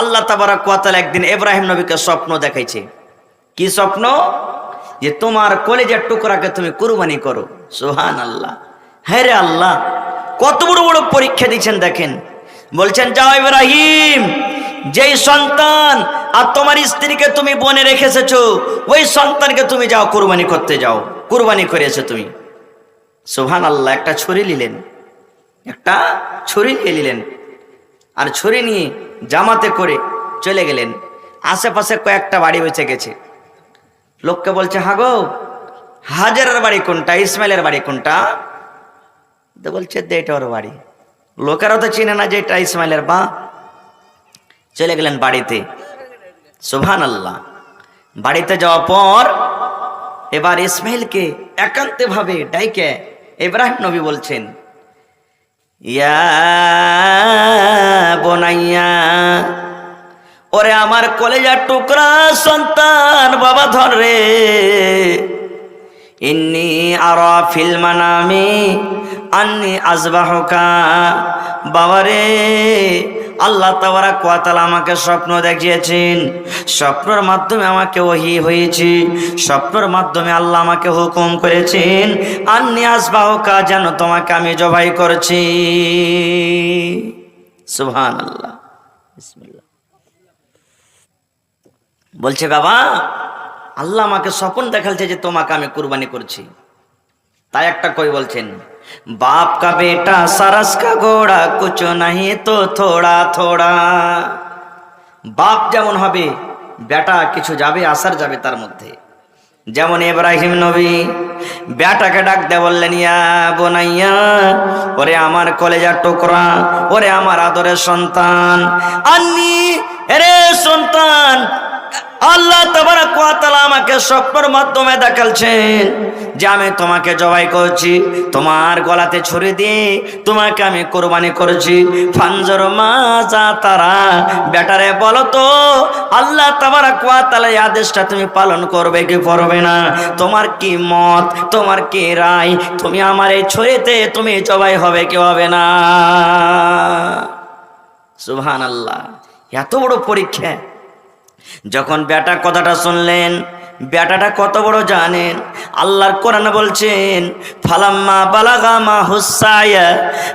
আল্লাহ তাবারক ওয়া তাআলা একদিন ইব্রাহিম নবীকে স্বপ্ন দেখাইছে। কি স্বপ্ন? যে তোমার কলেজের টুকরাকে তুমি কুরবানি করো। সুবহানাল্লাহ। হ্যাঁ রে আল্লাহ, কত বড় বড় পরীক্ষা দিচ্ছেন দেখেন। বলছেন যাও ইব্রাহিম, যেই সন্তান আর তোমার স্ত্রীকে তুমি বনে রেখে এসেছো ওই সন্তানকে তুমি যাও কুরবানি করতে যাও। কুরবানি করেছো তুমি। সুবহানাল্লাহ। একটা ছুরি নিলেন, একটা ছুরি নিয়ে নিলেন, আর ছুরি নিয়ে জামাতে করে চলে গেলেন। আশেপাশে কয়েকটা বাড়ি বেঁচে গেছে। লোককে বলছে হাগো, হাজারের বাড়ি কোনটা, ইসমাইলের বাড়ি কোনটা? তো বলছে এটা ওর বাড়ি। লোকেরাও তো চিনে না যে এটা ইসমাইলের বা। চলে গেলেন বাড়িতে। সুবহানাল্লাহ। বাড়িতে যাওয়ার পর এবার ইসমাইলকে একান্তে ভাবে ডাইকে ইব্রাহিম নবী বলছেন, ইয়া বোনাইয়া, ওরে আমার কলেজার টুকরা সন্তান, বাবা ধর রে, ইন্নী আরা ফিল মানামি আন্নী আযবাহুকা। বাবারে, আল্লাহ তাবারক ওয়া তাআলা আমাকে স্বপ্ন দেখিয়েছেন, স্বপ্নের মাধ্যমে আমাকে ওহী হয়েছে, স্বপ্নের মাধ্যমে আল্লাহ আমাকে হুকুম করেছেন আন্নী আযবাহুকা, যেন তোমাকে আমি জবাই করছি। সুবহানাল্লাহ। বিসমিল্লাহ। বলছে বাবা, আল্লাহ আমাকে স্বপ্ন দেখালছে যে তোমাকে আমি কুরবানি করছি। তাই একটা কই বলছেন, বাপ কা বেটা সারস কা ঘোড়া কুছ নাহি তো থোড়া থোড়া। বাপ যেমন হবে, বেটা কিছু যাবে আসার যাবে তার মধ্যে। যেমন ইব্রাহিম নবী বেটাকে ডাক দিয়ে বললেন, ইয়া বোনাইয়া, ওরে আমার কলেজার টুকরা, ওরে আমার আদরের সন্তান, আন্নি, এরে সন্তান, আল্লাহ তাবারক ওয়া তাআলা আমাকে স্বপ্নের মাধ্যমে দেখালছেন যে আমি তোমাকে জবাই করছি, তোমার গলাতে ছুরি দিয়ে তোমাকে আমি কুরবানি করছি। ফানজর মাজা তারা, বেটারে বলো তো আল্লাহ তাবারক ওয়া তাআলা এই আদেশটা তুমি পালন করবে কি করবে না? তোমার কি মত, তোমার কি রায়? তুমি আমার এই ছুরিতে তুমি জবাই হবে কি হবে না? সুবহানাল্লাহ। এত বড় পরীক্ষা। যখন বেটা কথাটা শুনলেন, বেটাটা কত বড় জানেন? আল্লাহর কোরআন বলছেন ফালাম্মা বালাগা মা হুসায়া,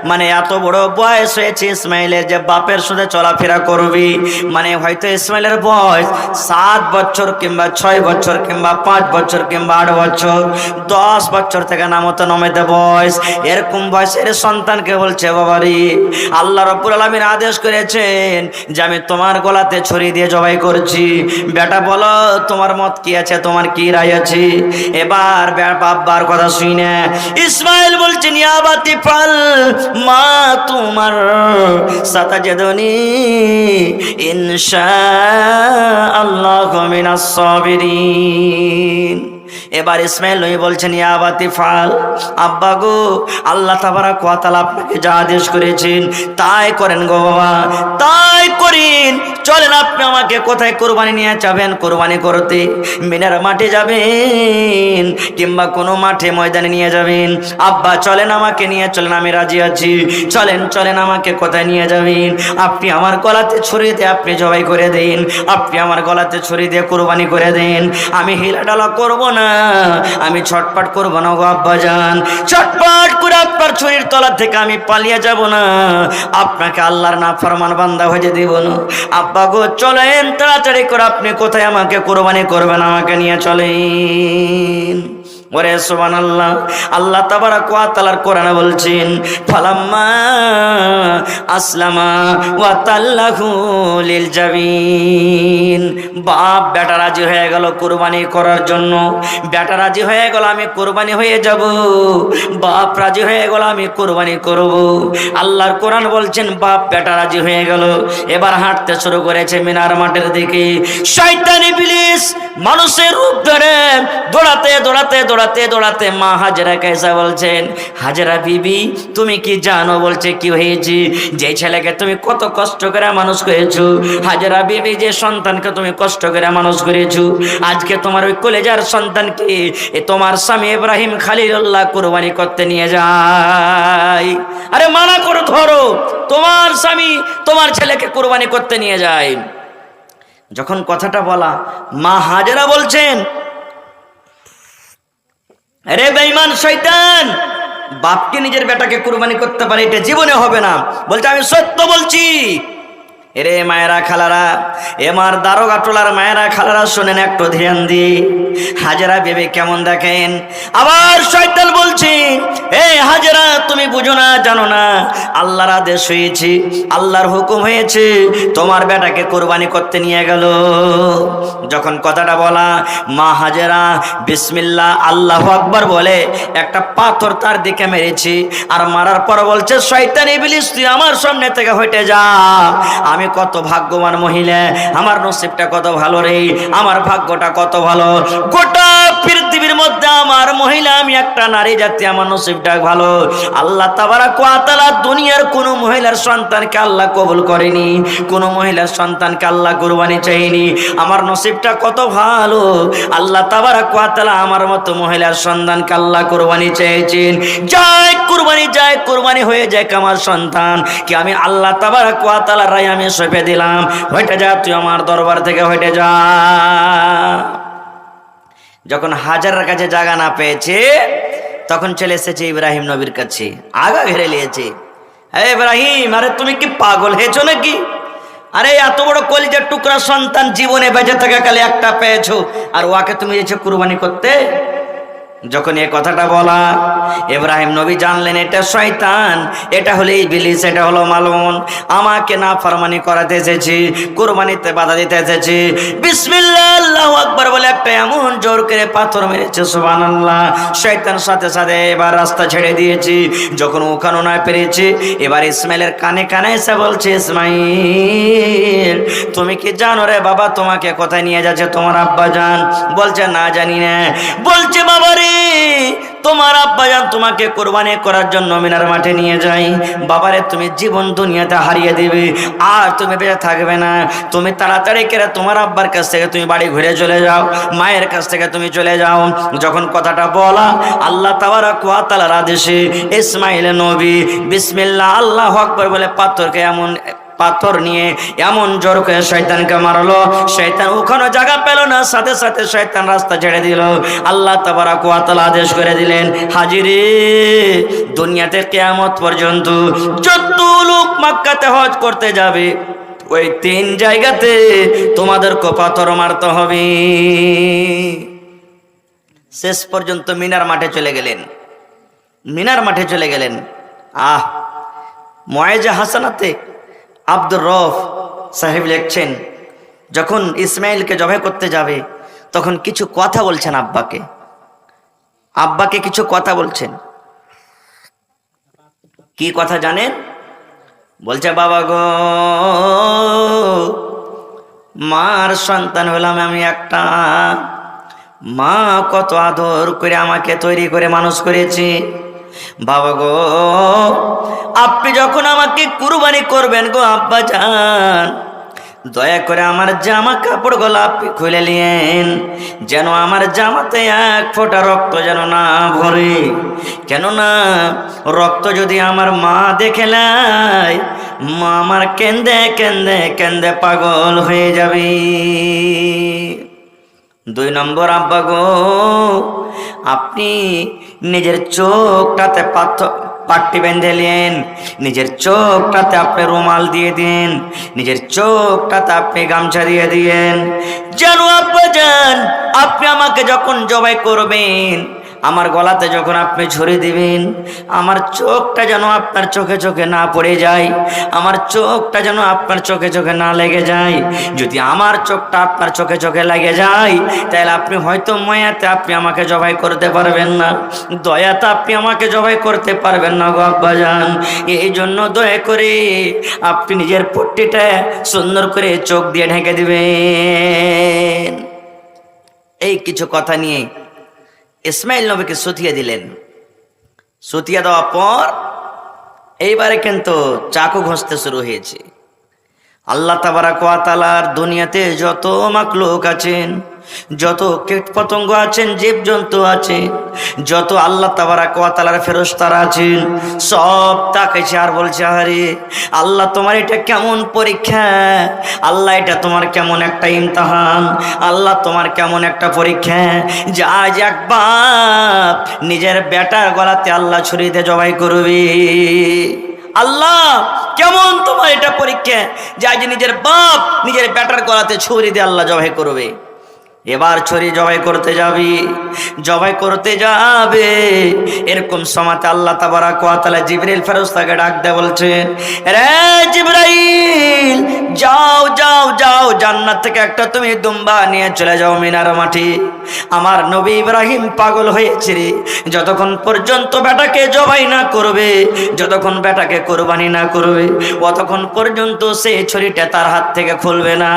মানে এত বড় বয়স হয়েছে ইসমাইলের যে বাপের সাথে চলাফেরা করবি। মানে হয়তো ইসমাইলের বয়স 7 বছর কিংবা 6 বছর কিংবা 5 বছর কিংবা 8 বছর, 10 বছর থেকে নামতে নমেতে বয়স, এরকম বয়সের সন্তানকে বলছে বাবারি, আল্লাহ রাব্বুল আলামিন আদেশ করেছেন যে আমি তোমার গলাতে ছুরি দিয়ে জবাই করছি। বেটা বলো তোমার মত কি আছে, তোমার কি রায় আছে? এবার বাবার কথা শুনে ইসমাইল বলছেন, ইয়া বাতি ফাল মা তোমার সাতাজদনি ইনশাআল্লাহু মিনাস সাবিরিন। এবার ইসমাইল নবী বলছেন, ইয়া বাতি ফাল, আব্বা গো, আল্লাহ তাবারক ওয়া তাআলা আপনাকে যা আদেশ করেছেন তাই করেন গো বাবা, তাই করেন। চলেন আপনি আমাকে কোথায় কোরবানি নিয়ে যাবেন কোরবানি করতে? মিনার মাঠে যাবেন কিংবা কোনো মাঠে ময়দানে নিয়ে যাবেন? আব্বা চলেন আমাকে নিয়ে চলেন, আমি রাজি আছি। চলেন চলেন আমাকে কোথায় নিয়ে যাবেন? আপনি আমার গলাতে ছুরি দিয়ে আপনি জবাই করে দেন, আপনি আমার গলাতে ছুরি দিয়ে কোরবানি করে দেন। আমি হিলাডালা করব না, আমি ছটপট করবো না গো আব্বাজান, ছটপট করে আপনার ছুরির তলা থেকে আমি পালিয়ে যাব না, আপনাকে আল্লাহর নাফরমান বান্দা হয়ে দেব না। আব্বা গো চলেন তাড়াতাড়ি করে, আপনি কোথায় আমাকে কোরবানি করবেন, আমাকে নিয়ে চলেন। ওরে সুবহানাল্লাহ। আল্লাহ তাবারক ওয়া তাআলার কোরআনে বলছেন ফালাম্মা আসলামা ওয়া তাল্লাহু লিল জাবিন। বাপ বেটা রাজি হয়ে গেল কুরবানি করার জন্য, বেটা রাজি হয়ে গেল আমি কুরবানি হয়ে যাব, বাপ রাজি হয়ে গেল আমি কুরবানি করব। আল্লাহর কোরআন বলছেন বাপ বেটা রাজি হয়ে গেল, এবার হাঁটতে শুরু করেছে মিনার মাঠের দিকে। শয়তান ইবলিস মানুষের রূপ ধরে দৌড়াতে দৌড়াতে দৌড়াতে দৌড়াতে দৌড়াতে মা হাজেরা কাইসা বলছেন, হাজেরা বিবি তুমি কি জানো? বলছে কি হয়েছে? যে ছেলেকে তুমি কত কষ্ট করে মানুষ করেছো, হাজেরা বিবি যে সন্তানকে তুমি কষ্ট করে মানুষ করেছো, আজকে তোমার ওই কলেজার সন্তানকে তোমার স্বামী ইব্রাহিম খলিলুল্লাহ কুরবানি করতে নিয়ে যায়। আরে মানা করো, ধরো, তোমার স্বামী তোমার ছেলেকে কুরবানি করতে নিয়ে যায়। যখন কথাটা বলা, মা হাজেরা বলছেন, আরে বেঈমান শয়তান, বাপকে নিজের বেটাকে কুরবানি করতে পারে এটা জীবনে হবে না। বলছে আমি সত্য বলছি। এরে মায়েরা খালারা, এমার দারোগা টোলার মায়েরা খালারা শোনেন একটু ধ্যান দিয়ে। হাজেরা বেবে কেমন দেখেন। আবার শয়তান বলছে, এই হাজেরা তুমি বুঝো না, জানো না, আল্লাহর আদেশ হয়েছে, আল্লাহর হুকুম হয়েছে, তোমার বেটাকে কুরবানি করতে নিয়ে গেল। যখন কথাটা বলা, মা হাজেরা বিসমিল্লাহ আল্লাহু আকবার বলে একটা পাথর তার দিকে মেরেছে। আর মারার পর বলছে, শয়তান ইবলিস তুই আমার সামনে থেকে হটে যা। আমি কত ভাগ্যবান মহিলা, আমার নসিবটা কত ভালো রে, আমার ভাগ্যটা কত ভালো। গোটা পৃথিবীর মধ্যে আমার মহিলা আমি একটা নারী জাতি, আমার নসিবটা ভালো। আল্লাহ তাবারাক ওয়া তাআলা দুনিয়ার কোন মহিলার সন্তানকে আল্লাহ কবুল করেনি, কোন মহিলার সন্তানকে আল্লাহ কুরবানি চাইনি। আমার নসিবটা কত ভালো, আল্লাহ তাবারাক ওয়া তাআলা আমার মতো মহিলার সন্তানকে আল্লাহ কুরবানি চেয়েছেন। যায় কুরবানি, যায় কুরবানি হয়ে যায় আমার সন্তান কি আমি আল্লাহ তাবারাক ওয়া তাআলার রায় আমি সঁপে দিলাম, হইতে যা, তুই আমার দরবার থেকে হইতে যা। যখন হাজারের কাছে জায়গা না পেয়েছে, তখন চলে এসেছে ইব্রাহিম নবীর কাছে, আগা ঘিরে নিয়েছে। হ্যাঁ ইব্রাহিম, আরে তুমি কি পাগল হয়েছো নাকি? আরে এত বড় কলিজার টুকরা সন্তান জীবনে বেঁচে থাকা কালে একটা পেয়েছো, আর ওকে তুমি এসে কুরবানি করতে? যখন এই কথাটা বলা, ইব্রাহিম নবী জানলেন এটা শয়তান, এটা হলো ইবলিস, এটা হলো মালউন, আমাকে নাফরমানি করাতে এসেছে, কুরবানিতে বাধা দিতে এসেছে। বিসমিল্লাহ আল্লাহু আকবার বলে একটা এমন জোর করে পাথর মেরেছে, সুবহানাল্লাহ। শয়তান সাথে সাথে এবার রাস্তা ছেড়ে দিয়েছে। যখন ওখানে না পেরেছে, এবার ইসমাইলের কানে কানে এসে বলছে, ইসমাইল তুমি কি জানো রে বাবা তোমাকে কোথায় নিয়ে যাচ্ছে তোমার আব্বা জান? বলছে না জানি না। বলছে বাবা রে, তোমার আব্বাজান তোমাকে কুরবানি করার জন্য মিনার মাঠে নিয়ে যাই। বাবারে তুমি জীবন দুনিয়াতে হারিয়ে দিবে, আর তুমি বেঁচে থাকবে না। তুমি তাড়াতাড়ি করে তোমার আব্বার কাছ থেকে তুমি বাড়ি ঘুরে চলে যাও, মায়ের কাছ থেকে তুমি চলে যাও। যখন কথাটা বলা, আল্লাহ তাবারাক ওয়া তাআলার আদেশে ইসমাইল নবী বিসমিল্লাহ আল্লাহু আকবার বলে পাথরকে এমন পাথর নিয়ে এমন জোর করে শয়তানকে মারলো। শয়তান ওখানে জায়গা পেল না, সাথে সাথে শয়তান রাস্তা ছেড়ে দিল। আল্লাহ তাবারাক ওয়া তাআলা আদেশ করে দিলেন, হাজিরে দুনিয়াতে কিয়ামত পর্যন্ত যত লোক মক্কাতে হজ করতে যাবে, ওই 3 জায়গাতে তোমাদেরকে পাথর মারতে হবে। শেষ পর্যন্ত মিনার মাঠে চলে গেলেন, মিনার মাঠে চলে গেলেন। মুআইজা হাসানাতে আব্দুর রউফ সাহেব লিখছেন, যখন ইসমাইলকে জবাই করতে যাবে তখন কিছু কথা বলছেন আব্বাকে, আব্বাকে কিছু কথা বলছেন। কি কথা জানেন? বলছে, বাবা গো, মার সন্তান হলাম আমি একটা, মা কত আদর করে আমাকে তৈরি করে মানুষ করেছে। বাবা গো, আপনি যখন আমাকে কুরবানি করবেন গো আব্বা জান, দয়া করে আমার জামা কাপড়গুলো আপনি খুলে নিয়েন, যেন আমার জামাতে 1 ফোঁটা রক্ত যেন না ভরে। কেননা রক্ত যদি আমার মা দেখে নেয়, মা আমার কেন্দে কেন্দে কেন্দে পাগল হয়ে যাবে। 2 নম্বর, আব্বা গো, আপনি নিজের চোখটাতে পাট্টি বেঁধে নেন, নিজের চোখটাতে আপনি রুমাল দিয়ে দিন, নিজের চোখটাতে আপনি গামছা দিয়ে দিয়েন, যেন আব্বা জান আপনি আমাকে যখন জবাই করবেন, আমার গলাতে যখন আপনি ছুরি দিবেন, আমার চোখটা যেন আপনার চোখে চোখে না পড়ে যায়, আমার চোখটা যেন আপনার চোখে চোখে না লেগে যায়। যদি আমার চোখটা আপনার চোখে চোখে লেগে যায়, তাহলে আপনি হয়তো মায়াতে আপনি আমাকে জবাই করতে পারবেন না, দয়াতে আপনি আমাকে জবাই করতে পারবেন না গো আব্বাজান। এই জন্য দয়া করে আপনি নিজের পট্টিটা সুন্দর করে চোখ দিয়ে ঢেকে দিবেন। এই কিছু কথা নিয়ে ইসমাইল নবীকে সুতিয়ে দিলেন। সুতিয়ে দেওয়ার পর এইবারে কিন্তু চাকু ঘষতে শুরু হয়েছে। আল্লাহ তাবারাক ওয়া তাআলার দুনিয়াতে যত মাখলুক আছেন, যত কীট পতঙ্গ আছেন, জীবজন্তু আছে, যত আল্লাহ তাবারাক ওয়া তাআলার ফেরেশতারা আছেন, সব তাকাইছে আর বলছে, আরে আল্লাহ তোমার এটা কেমন পরীক্ষা, আল্লাহ এটা তোমার কেমন একটা ইমতিহান, আল্লাহ তোমার কেমন একটা পরীক্ষা যে আজ এক বাপ নিজের বেটার গলাতে আল্লাহ ছুরি দিয়ে জবাই করবে। আল্লাহ কেমন তোমার এটা পরীক্ষা যে আজ নিজের বাপ নিজের বেটার গলাতে ছুরি দিয়ে আল্লাহ জবাই করবে। এবার ছুরি জবাই করতে যাবে এরকম সময়তে আল্লাহ তাবারাক ওয়া তাআলা জিবরিল ফেরেশতাকে ডাক দেয়, বলছেন, রে জিবরাইল, যাও যাও যাও, জান্নাত থেকে একটা তুমি দুম্বা নিয়ে চলে যাও মিনার মাঠে। আমার নবী ইব্রাহিম পাগল হয়েছে রে, যতক্ষণ পর্যন্ত বেটাকে জবাই না করবে, যতক্ষণ বেটাকে কোরবানি না করবে, ততক্ষণ পর্যন্ত সেই ছুরিটা তার হাত থেকে খুলবে না।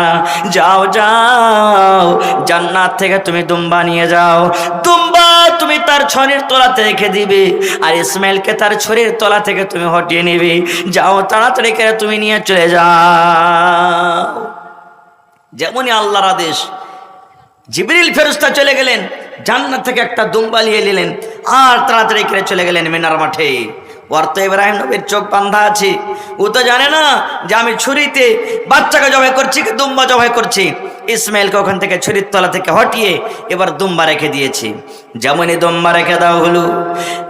যাও যাও, জান্নাত থেকে তুমি দুম্বা নিয়ে যাও, দুম্বা তুমি তার ছড়ির তলাতে রেখে দিবে, আর ইসমাইলকে তার ছড়ির তলা থেকে তুমি হটিয়ে নিবে। যাও, তাড়াতাড়ি করে তুমি নিয়ে চলে যাও। যেমনই আল্লাহর আদেশ, জিবরিল ফেরেশতা চলে গেলেন, জান্নাত থেকে একটা দুম্বা নিয়ে নিলেন, আর তাড়াতাড়ি করে চলে গেলেন মিনার মাঠে। ওর তো ইব্রাহিম নবীর চোখ বান্ধা আছে, ও তো জানে না যে আমি ছুরিতে বাচ্চাকে জবাই করছি কি দুম্বা জবাই করছি। ইসমাইলকে ওখান থেকে ছুরির তলা থেকে হটিয়ে এবার দুম্বা রেখে দিয়েছি। যেমনই দুম্বা রেখে দেওয়া হলো,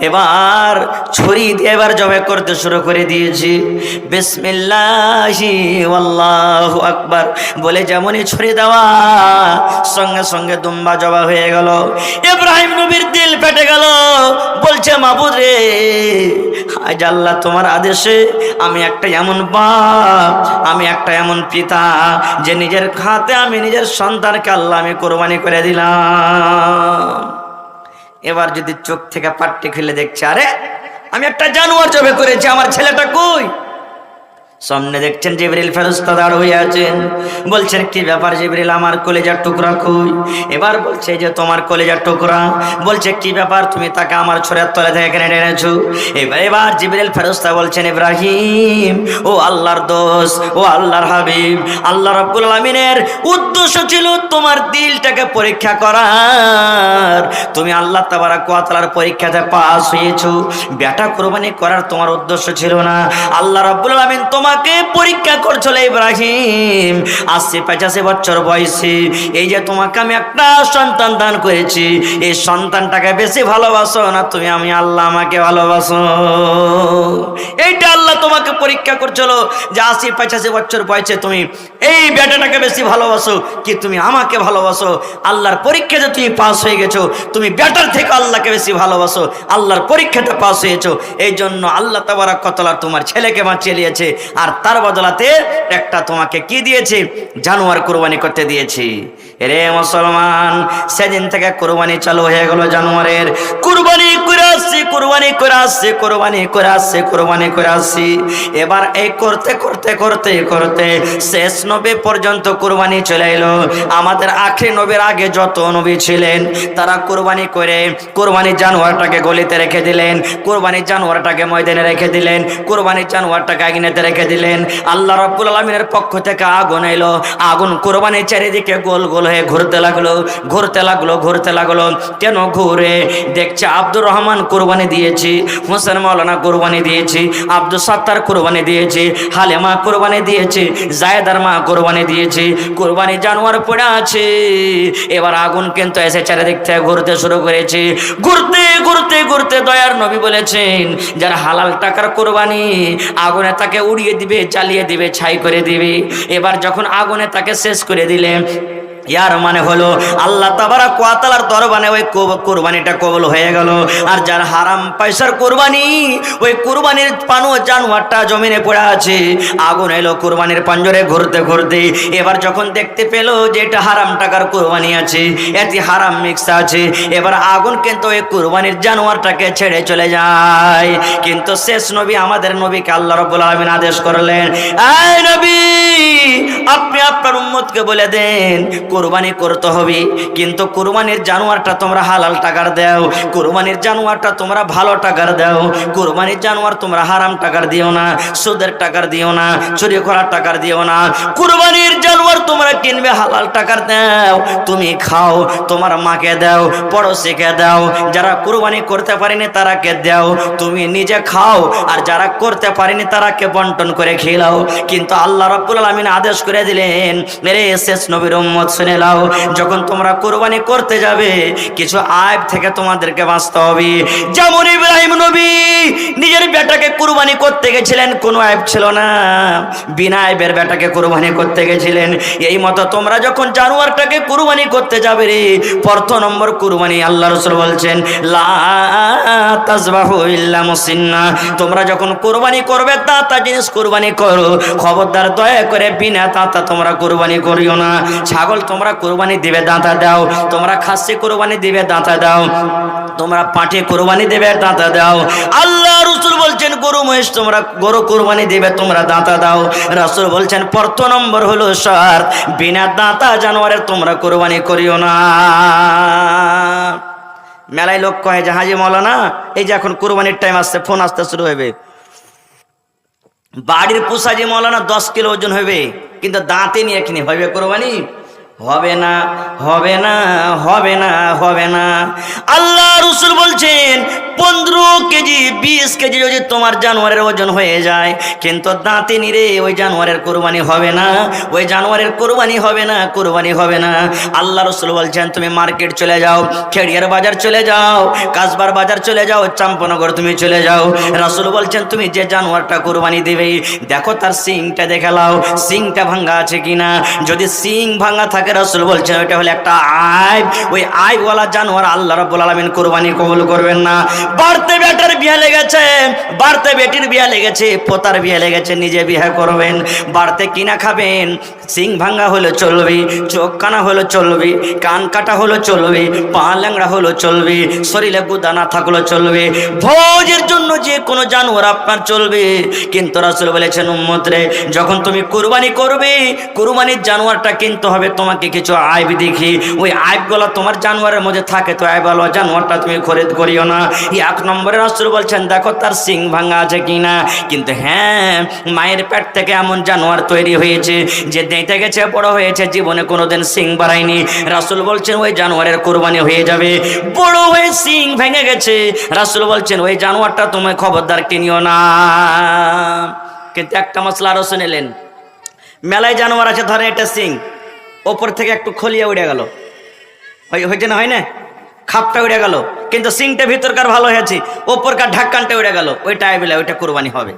এবার ছুরি দিয়ে এবার জবাই করতে শুরু করে দিয়েছি। বিসমিল্লাহি আল্লাহু আকবার বলে যেমনই ছুরি দেওয়া, সঙ্গে সঙ্গে দুম্বা জবাই হয়ে গেল। ইব্রাহিম নবীর দিল ফেটে গেল, বলছে, মাবুদ রে, আজ আল্লাহ তোমার আদেশে আমি একটা এমন বাপ, আমি একটা এমন পিতা যে নিজের হাতে আমি নিজের সন্তানকে আল্লাহ আমি কোরবানি করে দিলাম। এবার যদি চোখ থেকে পাট্টি খুলে দেখছে, আরে আমি একটা জানোয়ার জবাই করেছি, আমার ছেলেটা কই? সামনে দেখছেন জিবরিল ফেরেশতা দাঁড় হয়ে আছেন, বলছেন, কি ব্যাপার জিবরিল, আমার কলিজার টুকরা কই? এবার বলছে, যে তোমার কলিজার টুকরা। বলছে, কি ব্যাপার, তুমি তাকে আমার ছড়ের তলে থেকে এখানে এনেছো? এবার জিবরিল ফেরেশতা বলছেন, ইব্রাহিম, ও আল্লাহর দোস্ত, ও আল্লাহর হাবিব, আল্লাহ রাব্বুল আলামিনের উদ্দেশ্য ছিল তোমার দিলটাকে পরীক্ষা করার। তুমি আল্লাহ তাবারাক ওয়া তাআলার পরীক্ষাতে পাস হয়েছো, বেটা কোরবানি করার তোমার উদ্দেশ্য ছিল না। আল্লাহ রাব্বুল আলামিন তোমাকে পরীক্ষা করছিল ইব্রাহিম, ৮০-৮৫ বছর বয়সে এই যে তোমাকে আমি একটা সন্তান দান করেছি, এই সন্তানটাকে বেশি ভালোবাসো না তুমি আমি আল্লাহ আমাকে ভালোবাসো? এইটা আল্লাহ তোমাকে পরীক্ষা করছিল যে ৮০-৮৫ বছর বয়সে তুমি এই বেটাটাকে বেশি ভালোবাসো কি তুমি আমাকে ভালোবাসো? আল্লাহর পরীক্ষাতে তুমি পাস হয়ে গেছো, তুমি বেটার থেকে আল্লাহকে বেশি ভালোবাসো, আল্লাহর পরীক্ষাতে পাস হয়েছো। এই জন্য আল্লাহ তাবারাক ওয়া তাআলা তোমার ছেলেকে বাঁচিয়ে নিয়েছে, আর তার বদলাতে একটা তোমাকে কি দিয়েছে? জানোয়ার কোরবানি করতে দিয়েছি। রে মুসলমান, সেদিন থেকে কোরবানি চালু হয়ে গেল জানোয়ারের। কোরবানি করে আসছি, কোরবানি করে আসছি, কোরবানি করে আসছি, কোরবানি করে আসছি। এবার এই করতে করতে করতে করতে শেষ নবী পর্যন্ত কোরবানি চলে এলো। আমাদের আখেরি নবীর আগে যত নবী ছিলেন তারা কোরবানি করে কোরবানি জানোয়ারটাকে গলিতে রেখে দিলেন, কোরবানি জানোয়ারটাকে ময়দানে রেখে দিলেন, কোরবানি জানোয়ারটাকে আগুনেতে রেখে দিলেন। আল্লাহ রাব্বুল আলামিনের পক্ষ থেকে আগুন এলো, আগুন কোরবানির চারিদিকে গোল গোল হয়ে ঘুরতে লাগলো, ঘুরতে লাগলো, ঘুরতে লাগলো। কেন ঘুরে? দেখছে আব্দুর রহমান কোরবানি দিয়েছি, হোসেন মাওলানা কোরবানি দিয়েছি, আব্দুল সাত্তার কোরবানি দিয়েছি, হালেমা কোরবানি দিয়েছি, জায়েদার মা কোরবানি দিয়েছি, কোরবানি জানোয়ার পড়ে আছে। এবার আগুন কিন্তু এসে চারিদিক থেকে ঘুরতে শুরু করেছে। ঘুরতে ঘুরতে ঘুরতে দয়ার নবী বলেছেন, যারা হালাল টাকার কোরবানি আগুনে তাকে উড়িয়ে দিবে, জ্বালিয়ে দিবে, ছাই করে দিবে। এবার যখন আগুনে তাকে শেষ করে দিলে, ইয়ার মানে হলো আল্লাহ তাবারাক ওয়া তাআলার দরবারে ওই কোরবানিটা কবুল হয়ে গেল। আর যার হারাম পয়সার কোরবানি, ওই কোরবানির পানো জানোয়ারটা জমিনে পড়ে আছে, আগুন এলো কোরবানির পাঞ্জরে ঘুরতে ঘুরতে। এবার যখন দেখতে পেল যে এটা হারাম টাকার কোরবানি আছে, এতে হারাম মিক্স আছে, এবার আগুন কিন্তু ওই কোরবানির জানোয়ারটাকে ছেড়ে চলে যায়। কিন্তু শেষ নবী আমাদের নবীকে আল্লাহ রাব্বুল আলামিন আদেশ করলেন, এই নবী আপনি আপনার উম্মতকে বলে দেন কুরবানি করতে হবে, কিন্তু কুরবানির জানোয়ারটা তোমরা হালাল টাকার দাও, কুরবানির জানোয়ারটা তোমরা ভালো টাকার দাও, কুরবানির জানোয়ার তোমরা হারাম টাকার দিও না, সুদের টাকার দিও না, চুরি করার টাকার দিও না। কুরবানির জানোয়ার তোমরা কিনবে হালাল টাকার দাও, তুমি খাও, তোমার মাকে দাও, পড়োশিকে দাও, যারা কুরবানি করতে পারেনি তারাকে দাও, তুমি নিজে খাও, আর যারা করতে পারেনি তারাকে বন্টন করে খেলাও। কিন্তু আল্লাহ রাব্বুল আলামিন আদেশ করে দিলেন, মেরে শেষ নবীর উম্মত শুনে নাও, যখন তোমরা কুরবানি করতে যাবে কিছু আয়াব থেকে তোমাদেরকে বাঁচতে হবে। যেমন ইব্রাহিম নবী নিজের বেটাকে কুরবানি করতে গেছিলেন, কোনো আয়াব ছিল না, বিনা আয়াবের বেটাকে কুরবানি করতে গেছিলেন। এই মতো তোমরা যখন জানোয়ারটাকে কুরবানি করতে যাবে রে, প্রথম নম্বর কুরবানি আল্লাহ রাসূল বলছেন লা তাযবাহু ইল্লা মুসিন্না, তোমরা যখন কুরবানি করবে দাঁতা জিনিস কুরবানি করো, খবরদার দয়া করে বিনা দাঁতা তোমরা কুরবানি করিও না। ছাগল তোমরা কুরবানি দিবে দাঁতা দাও, তোমরা খাসি কুরবানি দিবে দাঁতা দাও, তোমরা পাঁঠি কুরবানি দেবে দাঁতা দাও। আল্লাহ রাসূল বলছেন গরু মহিষ তোমরা গরু কুরবানি দেবে তোমরা দাঁতা দাও। রাসূল বলছেন প্রথম নম্বর হলো শর্ত, বিনা দাঁতা জানোয়ারের তোমরা কুরবানি করিও না। মেলায় লোক কয় যে হাজি মৌলানা এই যে এখন কুরবানির টাইম আসছে, ফোন আসতে শুরু হবে, বাড়ির পোষা যে মৌলানা 10 কিলো ওজন হবে, কিন্তু দাঁতে নিয়ে এখানে হবে কুরবানি? হবে না, হবে না, হবে না, হবে না। আল্লাহ রাসূল বলছেন 15 কেজি 20 কেজি যদি তোমার জানোয়ারের ওজন হয়ে যায়, কিন্তু দাঁতে নিরে ওই জানোয়ারের কুরবানি হবে না, ওই জানোয়ারের কুরবানি হবে না, কুরবানি হবে না। আল্লাহ রাসূল বলছেন তুমি মার্কেট চলে যাও, খেড়িয়ার বাজার চলে যাও, কাসবার বাজার চলে যাও, চাম্পনগর তুমি চলে যাও। রাসূল বলছেন তুমি যে জানোয়ারটা কুরবানি দিবে দেখো তার সিংটা দেখে নাও, সিংটা ভাঙা আছে কিনা। যদি সিং ভাঙা থাকে রাসূল বলছেন ওইটা হলো একটা আইব, ওই আইবওয়ালা জানোয়ার আল্লাহ রাব্বুল আলামিন কুরবানি কবুল করবেন না। বাড়তে বেটার বিয়ে লেগেছে, বাড়তে বেটির বিয়ে লেগেছে, পোতার বিয়ে লেগেছে, নিজে বিয়ে করবেন, বাড়তে কিনা খাবেন, সিং ভাঙা হলো চলবে, চোখ কানা হলো চলবে, কান কাটা হলো চলবে, পা ল্যাংড়া হলো চলবে, শরীরে গুদা না থাকলো চলবে, ভোজের জন্য যে কোনো জানোয়ার আপনার চলবে। কিন্তু রাসূল বলেছেন উম্মত রে, যখন তুমি কুরবানি করবে কুরবানির জানোয়ারটা কিনতে হবে তোমাকে কিছু আইব দেখি, ওই আইবগুলো তোমার জানোয়ারের মধ্যে থাকে, তো আইবওয়ালা জানোয়ারটা তুমি খরিদ করিও না। এক নম্বরে রাসূল বলছেন দেখো তার সিং ভাঙা আছে কিনা। কিন্তু হ্যাঁ, মায়ের পেট থেকে এমন জানোয়ার তৈরি হয়েছে যে দেখতে গেছে বড় হয়েছে, জীবনে কোনোদিন সিং বাড়ায়নি, রাসূল বলছেন ওই জানোয়ারের কুরবানি হয়ে যাবে। বড় হয়ে সিং ভেঙে গেছে, রাসূল বলছেন ওই জানোয়ারটা তুমি খবরদার কিনিও না। কিন্তু একটা মশলা আরো শুনেলেন, মেলায় জানোয়ার আছে, ধরেন এটা সিং, ওপর থেকে একটু খলিয়ে উড়ে গেল, হয়েছে না, হয় না, খাপটা উড়ে গেল, কিন্তু সিংটা ভিতরকার ভালো হয়েছে, ওপরকার ঢাক্কানটা উড়ে গেল, ওইটা আইবিলা, ওইটা কুরবানি হবে।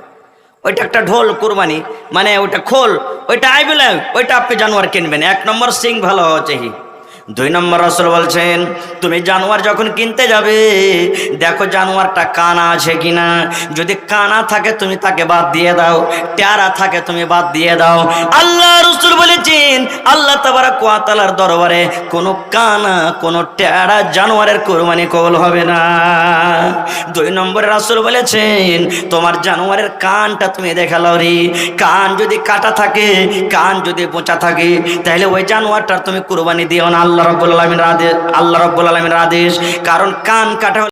ওইটা একটা ঢোল কুরবানি, মানে ওইটা খোল, ওইটা আইবিলা, ওইটা আপনি জানোয়ার কিনবেন। 1 নম্বর সিং ভালো হওয়া চাই। 2 নম্বর রাসূল বলছেন তুমি জানোয়ার যখন কিনতে যাবে দেখো জানোয়ারটা কানা আছে কিনা, যদি কানা থাকে তুমি তাকে বাদ দিয়ে দাও, টেরা থাকে তুমি বাদ দিয়ে দাও। আল্লাহ রাসূল বলেছেন আল্লাহ তাবারক ওয়া তাআলার দরবারে কোনো কানা কোনো টেরা জানোয়ারের কুরবানি কবুল হবে না। 2 নম্বরে রাসূল বলেছেন তোমার জানোয়ারের কানটা তুমি দেখালো রে, কান যদি কাটা থাকে, কান যদি বোঁচা থাকে, তাহলে ওই জানোয়ারটার তুমি কুরবানি দিও না। আল্লাহ রাব্বুল আলামিনের আদেশ, কারণ কান কাটা